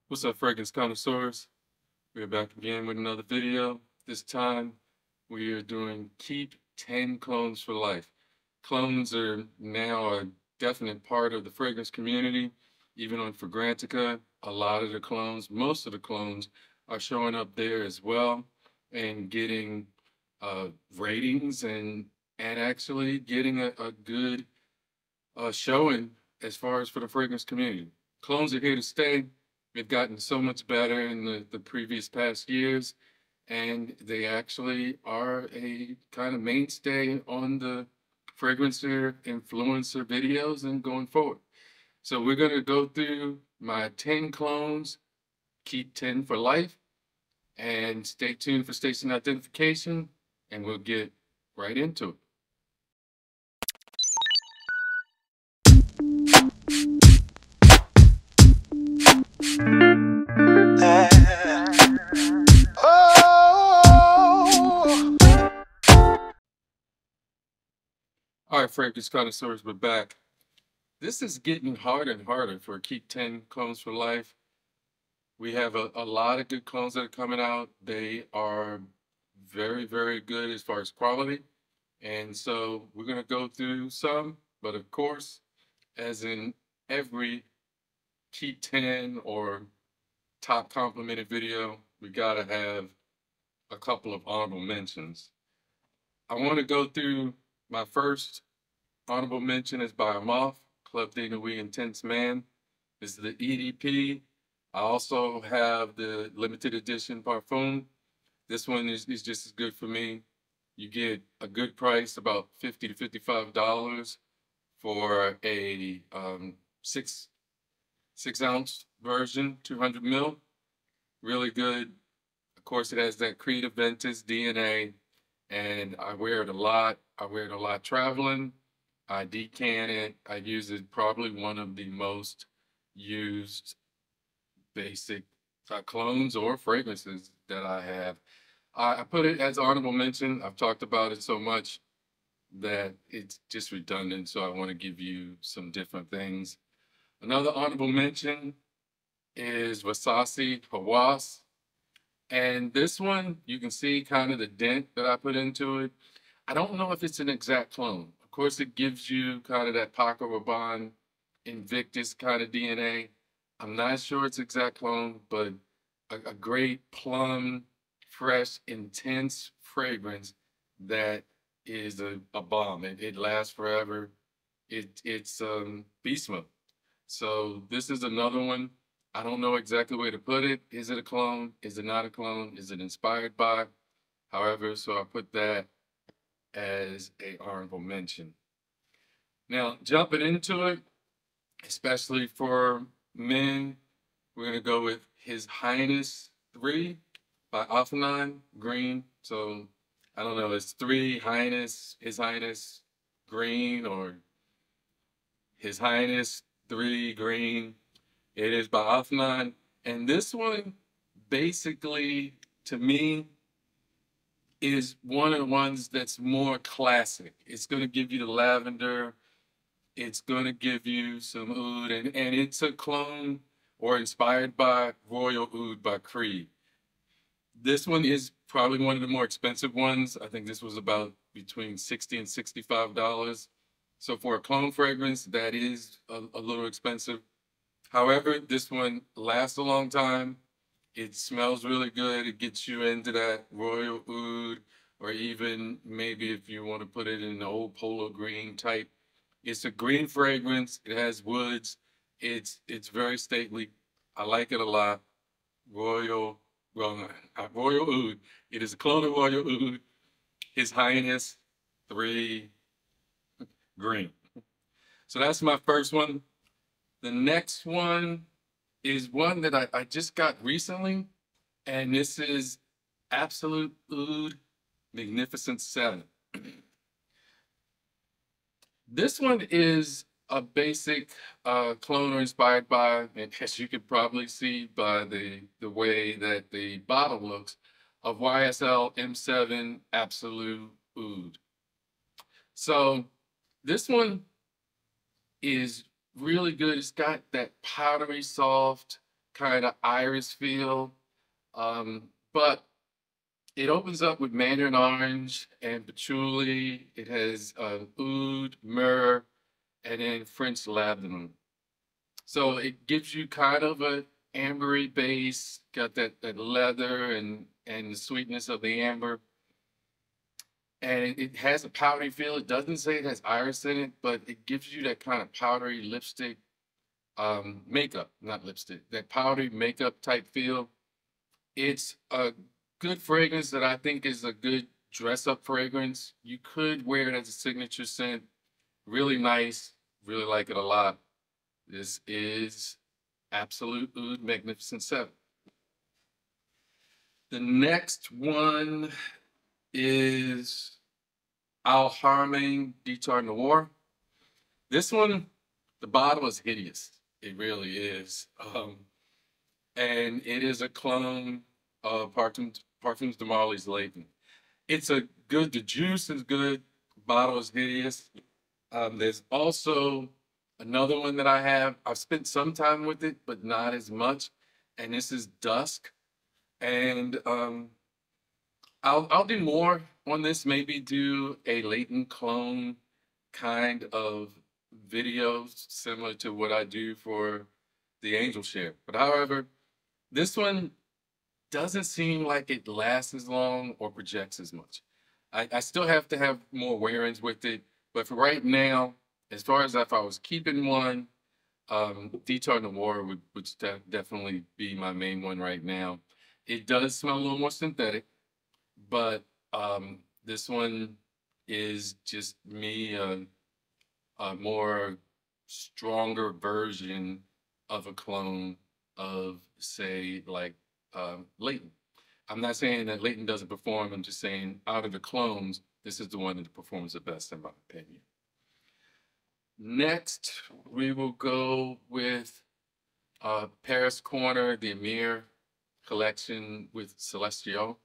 What's up, fragrance connoisseurs? We're back again with another video. This time we are doing keep 10 clones for life. Clones are now a definite part of the fragrance community. Even on Fragrantica, a lot of the clones, most of the clones are showing up there as well and getting ratings and actually getting a good showing as far as for the fragrance community. Clones are here to stay. They've gotten so much better in the previous past years, and they actually are a kind of mainstay on the fragrancer influencer videos and going forward. So we're going to go through my 10 clones, keep 10 for life, and stay tuned for station identification, and we'll get right into it. All right, fragrance connoisseurs, we're back. This is getting harder and harder for Keep 10 Clones for Life. We have a lot of good clones that are coming out. They are very, very good as far as quality. And so we're going to go through some, but of course, as in every Keep 10 or top complimented video, we got to have a couple of honorable mentions. I want to go through my first honorable mention is by a moth, Club de Nuit Intense Man. This is the EDP. I also have the limited edition Parfum. This one is just as good for me. You get a good price, about $50 to $55 for a six ounce version, 200 mil. Really good. Of course, it has that Creed Aventus DNA, and I wear it a lot. I wear it a lot traveling. I decant it. I use it probably one of the most used basic clones or fragrances that I have. I put it as honorable mention. I've talked about it so much that it's just redundant, so I want to give you some different things. Another honorable mention is Versace Hawass. And this one, you can see kind of the dent that I put into it. I don't know if it's an exact clone. Of course, it gives you kind of that Paco Rabanne, Invictus kind of DNA. I'm not sure it's exact clone, but a great plum, fresh, intense fragrance that is a bomb. It lasts forever. It's beast mode. So this is another one. I don't know exactly where to put it. Is it a clone? Is it not a clone? Is it inspired by? However, so I put that as a honorable mention. Now, jumping into it, especially for men, we're going to go with His Highness 3 by Alphanine Green. So, I don't know, it's 3 Highness, His Highness Green, or His Highness 3 Green. It is by Alphanine. And this one, basically, to me, is one of the ones that's more classic. It's going to give you the lavender. It's going to give you some oud. And it's a clone or inspired by Royal Oud by Creed. This one is probably one of the more expensive ones. I think this was about between $60 and $65. So for a clone fragrance, that is a little expensive. However, this one lasts a long time. It smells really good. It gets you into that royal oud, or even maybe if you want to put it in the old polo green type. It's a green fragrance. It has woods. It's very stately. I like it a lot. Royal, well, not Royal Oud. It is a clone of Royal Oud. His Highness 3 Green. So that's my first one. The next one is one that I just got recently, and this is Absolute Oud Magnificent 7. This one is a basic clone or inspired by, and as you could probably see by the way that the bottle looks, of YSL M7 Absolute Oud. So this one is really good. It's got that powdery soft kind of iris feel. But it opens up with mandarin orange and patchouli. It has oud, myrrh, and then French lavender. So it gives you kind of a ambery base, got that leather and the sweetness of the amber. And it has a powdery feel. It doesn't say it has iris in it, but it gives you that kind of powdery lipstick makeup, not lipstick, that powdery makeup type feel. It's a good fragrance that I think is a good dress up fragrance. You could wear it as a signature scent. Really nice. Really like it a lot. This is Absolute Oud Magnificent 7. The next one is Al Haramain Guitar Noir. This one, the bottle is hideous. It really is. And it is a clone of Parfums de Marly's Layton. It's a good, the juice is good, bottle is hideous. There's also another one that I have. I've spent some time with it, but not as much. And this is Dusk. And I'll do more on this, maybe do a Layton clone kind of video similar to what I do for the Angel Share. But however, this one doesn't seem like it lasts as long or projects as much. I still have to have more wear-ins with it, but for right now, as far as if I was keeping one, Guitar Noir would definitely be my main one right now. It does smell a little more synthetic, but this one is just me a more stronger version of a clone of, say, like Layton. I'm not saying that Layton doesn't perform. I'm just saying out of the clones, this is the one that performs the best in my opinion. Next, we will go with Paris Corner, the Amir collection with Celestial.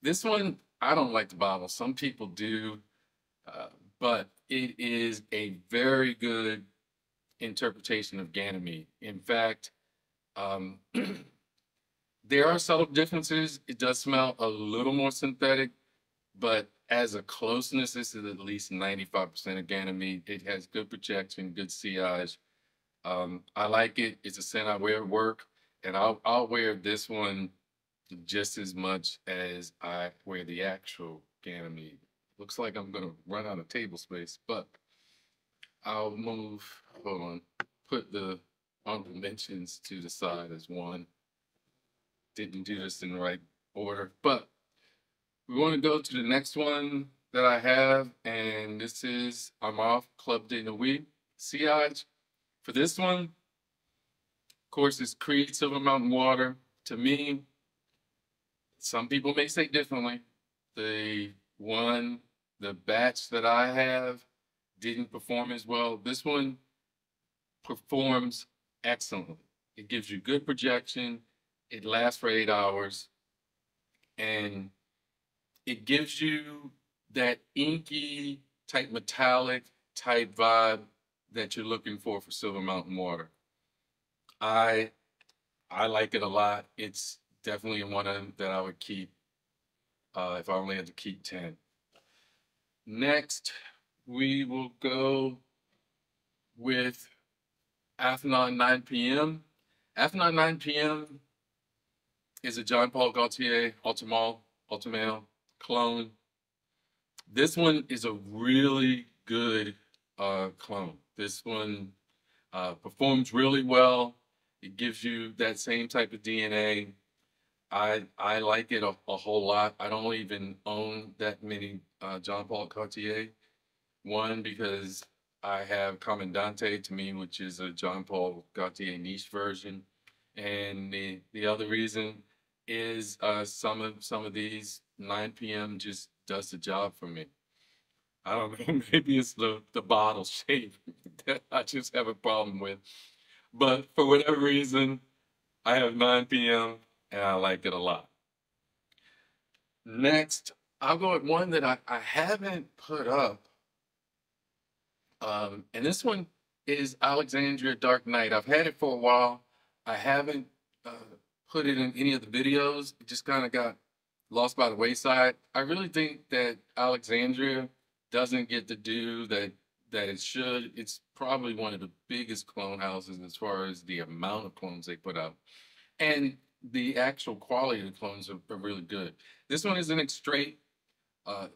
This one, I don't like the bottle. Some people do, but it is a very good interpretation of Ganymede. In fact, there are subtle differences. It does smell a little more synthetic, but as a closeness, this is at least 95% of Ganymede. It has good projection, good sillage. I like it. It's a scent I wear at work, and I'll wear this one just as much as I wear the actual Ganymede. Looks like I'm gonna run out of table space, but I'll move, hold on, put the honorable mentions to the side as one. Didn't do this in the right order, but we want to go to the next one that I have, and this is Armaf Club de Nuit Sillage. For this one, of course, it's Creed Silver Mountain Water. To me, some people may say differently. The batch that I have didn't perform as well. This one performs excellently. It gives you good projection. It lasts for 8 hours. And it gives you that inky type metallic type vibe that you're looking for Silver Mountain Water. I like it a lot. It's definitely one of them that I would keep if I only had to keep 10. Next, we will go with Athenon 9 p.m. Athenon 9 p.m. is a John Paul Gaultier Ultimail clone. This one is a really good clone. This one performs really well. It gives you that same type of DNA. I like it a whole lot. I don't even own that many John Paul Gaultier. One, because I have Commandante to me, which is a John Paul Gaultier niche version. And the other reason is some of these 9 p.m. just does the job for me. I don't know, maybe it's the bottle shape that I just have a problem with. But for whatever reason, I have 9 p.m. and I like it a lot. Next, I'll go with one that I haven't put up. And this one is Alexandria Dark Night. I've had it for a while. I haven't put it in any of the videos. It just kind of got lost by the wayside. I really think that Alexandria doesn't get the due that it should. It's probably one of the biggest clone houses as far as the amount of clones they put out. And the actual quality of the clones are really good. This one isn't straight.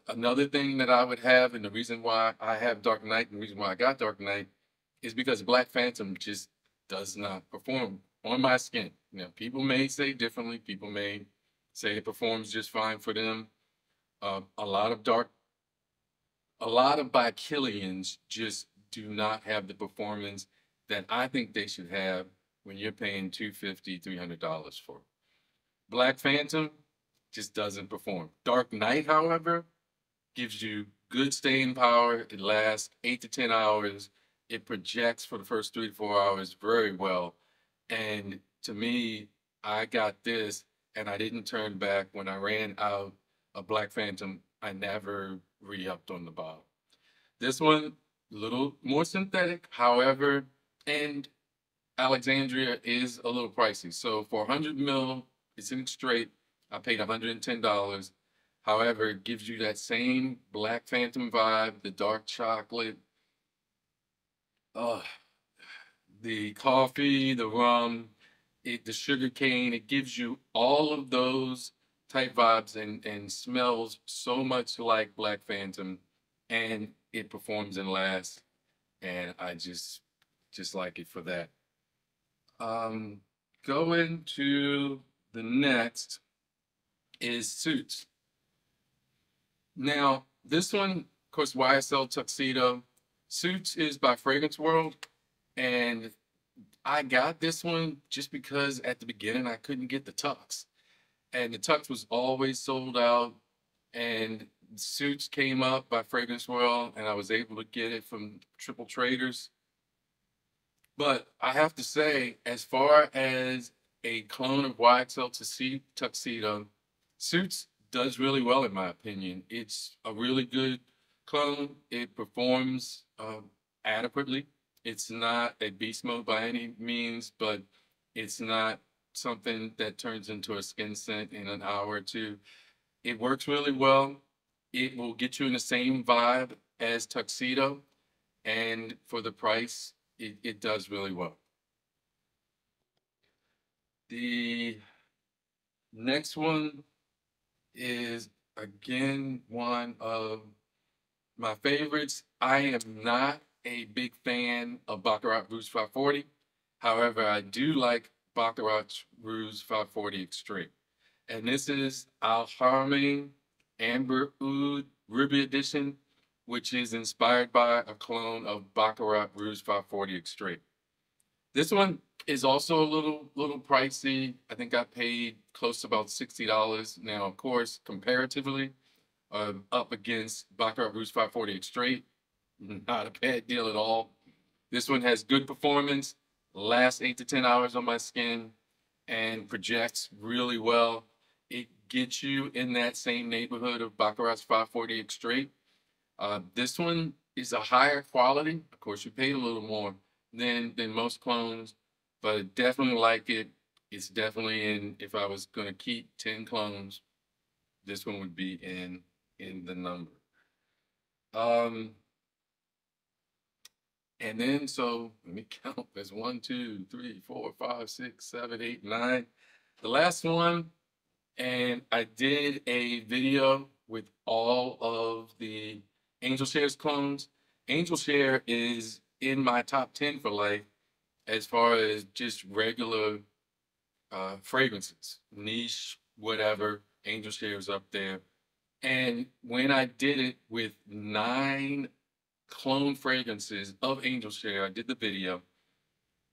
Another thing that I would have, and the reason why I have Dark Knight, and the reason why I got Dark Knight, is because Black Phantom just does not perform on my skin. Now, people may say differently. People may say it performs just fine for them. A lot of Bikilians just do not have the performance that I think they should have when you're paying $250, $300 for it. Black Phantom just doesn't perform. Dark Knight, however, gives you good staying power. It lasts 8 to 10 hours. It projects for the first 3 to 4 hours very well. And to me, I got this and I didn't turn back. When I ran out of Black Phantom, I never re-upped on the bottle. This one, a little more synthetic, however, and Alexandria is a little pricey. So for 100 mil, it's in straight. I paid $110. However, it gives you that same Black Phantom vibe, the dark chocolate, the coffee, the rum, the sugar cane. It gives you all of those type vibes and smells so much like Black Phantom, and it performs and lasts. And I just like it for that. Going to the next is Suits. Now, this one, of course, YSL Tuxedo. Suits is by Fragrance World, and I got this one just because at the beginning I couldn't get the Tux, and the Tux was always sold out, and Suits came up by Fragrance World, and I was able to get it from Triple Traders. But I have to say, as far as a clone of YSL Tuxedo, Suits does really well in my opinion. It's a really good clone. It performs adequately. It's not a beast mode by any means, but it's not something that turns into a skin scent in an hour or two. It works really well. It will get you in the same vibe as Tuxedo, and for the price, it does really well. The next one is, again, one of my favorites. I am not a big fan of Baccarat Rouge 540. However, I do like Baccarat Rouge 540 Extreme. And this is Al Haramain Amber Oud Ruby Edition, which is inspired by a clone of Baccarat Rouge 540 Extreme. This one is also a little pricey. I think I paid close to about $60. Now, of course, comparatively, up against Baccarat Rouge 540 Extreme, not a bad deal at all. This one has good performance, lasts 8 to 10 hours on my skin, and projects really well. It gets you in that same neighborhood of Baccarat's 540 Extreme. This one is a higher quality. Of course, you paid a little more than most clones, but I definitely like it. It's definitely in, if I was going to keep 10 clones, this one would be in the number. And then, so let me count. There's 1, 2, 3, 4, 5, 6, 7, 8, 9. The last one, and I did a video with all of the Angel Shares clones. Angel Share is in my top 10 for life as far as just regular fragrances, niche, whatever. Angel Share is up there. And when I did it with 9 clone fragrances of Angel Share, I did the video.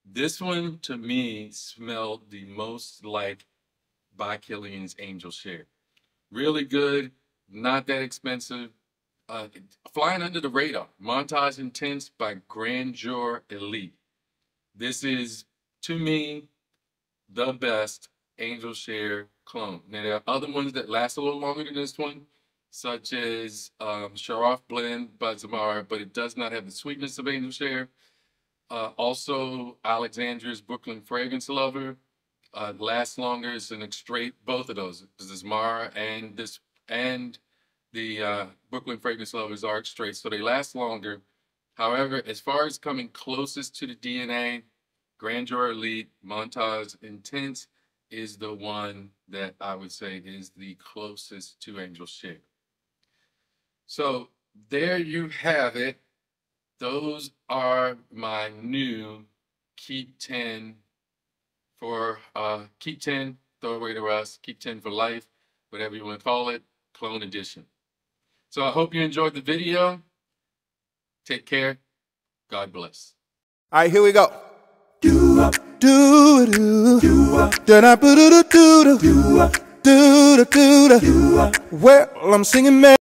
This one to me smelled the most like by Killian's Angel Share. Really good, not that expensive. Flying under the radar. Montage Intense by Grandeur Elite. This is, to me, the best Angel Share clone. Now, there are other ones that last a little longer than this one, such as Sharaf Blend by Zamara, but it does not have the sweetness of Angel Share. Also, Alexandria's Brooklyn Fragrance Lover. lasts longer. It's an straight, both of those. This is Mara and the Brooklyn Fragrance Lovers are straight, so they last longer. However, as far as coming closest to the DNA, Grandeur Elite Montage Intense is the one that I would say is the closest to Angel Share. So there you have it. Those are my new Keep 10 for Keep 10, Throw Away the Rust, Keep 10 for Life, whatever you want to call it, clone edition. So I hope you enjoyed the video. Take care. God bless. All right, here we go. Do do do do do do do do do do. Well, I'm singing.